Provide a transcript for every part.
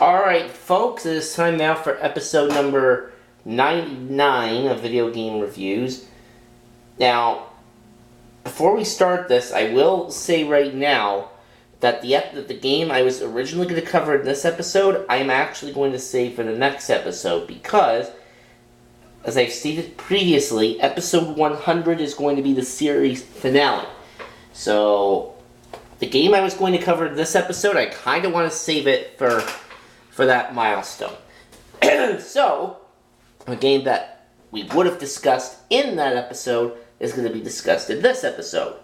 Alright folks, it is time now for episode number 99 of Video Game Reviews. Now, before we start this, I will say right now that the game I was originally going to cover in this episode, I'm actually going to save for the next episode because, as I've stated previously, episode 100 is going to be the series finale. So, the game I was going to cover in this episode, I kind of want to save it for that milestone. So, a game that we would have discussed in that episode is going to be discussed in this episode.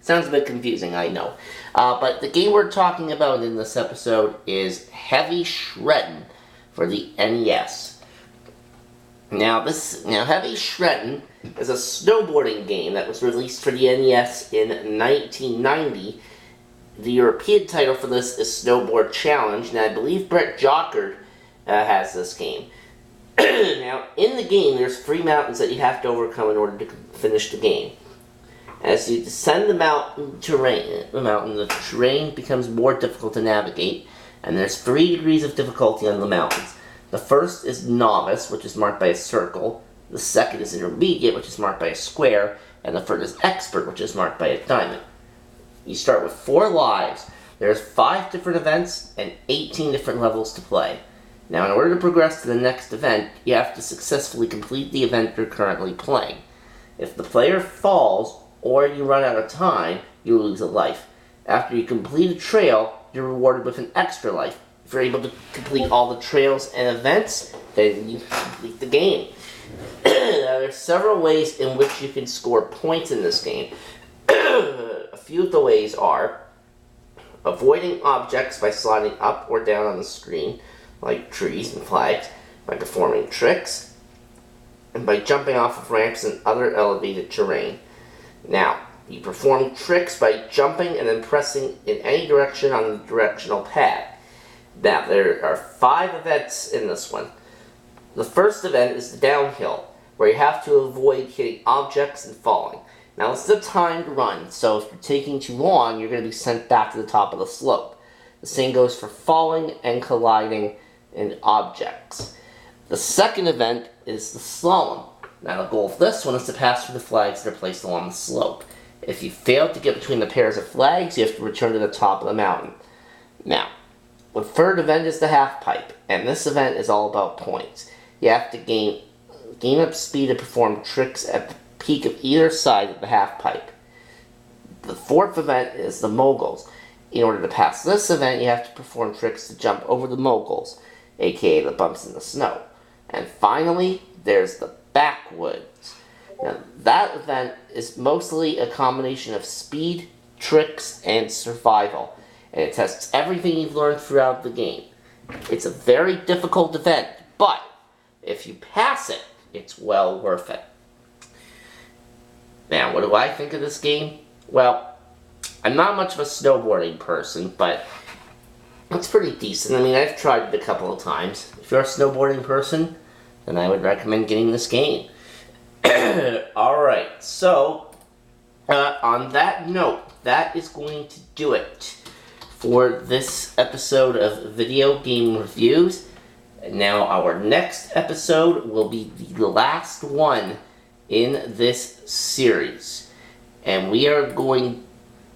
Sounds a bit confusing, I know. But the game we're talking about in this episode is Heavy Shreddin' for the NES. Now, Heavy Shreddin' is a snowboarding game that was released for the NES in 1990. The European title for this is Snowboard Challenge, and I believe Brett Jockard has this game. Now, in the game, there's 3 mountains that you have to overcome in order to finish the game. As you descend the terrain becomes more difficult to navigate, and there's 3 degrees of difficulty on the mountains. The first is Novice, which is marked by a circle. The second is Intermediate, which is marked by a square. And the third is Expert, which is marked by a diamond. You start with 4 lives. There's 5 different events and 18 different levels to play. Now, in order to progress to the next event, you have to successfully complete the event you're currently playing. If the player falls or you run out of time, you lose a life. After you complete a trail, you're rewarded with an extra life. If you're able to complete all the trails and events, then you complete the game. Now, there's several ways in which you can score points in this game. A few of the ways are avoiding objects by sliding up or down on the screen, like trees and flags, by performing tricks, and by jumping off of ramps and other elevated terrain. Now, you perform tricks by jumping and then pressing in any direction on the directional pad. Now, there are 5 events in this one. The first event is the downhill, where you have to avoid hitting objects and falling. Now, it's the timed run, so if you're taking too long, you're going to be sent back to the top of the slope. The same goes for falling and colliding in objects. The second event is the slalom. Now, the goal of this one is to pass through the flags that are placed along the slope. If you fail to get between the pairs of flags, you have to return to the top of the mountain. Now, the third event is the half pipe, and this event is all about points. You have to gain up speed to perform tricks at the peak of either side of the half pipe. The fourth event is the moguls. In order to pass this event, you have to perform tricks to jump over the moguls, aka the bumps in the snow. And finally, there's the backwoods. Now, that event is mostly a combination of speed, tricks, and survival, and it tests everything you've learned throughout the game. It's a very difficult event, but if you pass it, it's well worth it. Now, what do I think of this game? Well, I'm not much of a snowboarding person, but it's pretty decent. I mean, I've tried it a couple of times. If you're a snowboarding person, then I would recommend getting this game. Alright, so, on that note, that is going to do it for this episode of Video Game Reviews. Now, our next episode will be the last one in this series. And we are going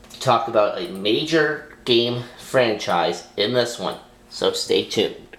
to talk about a major game franchise in this one. So stay tuned.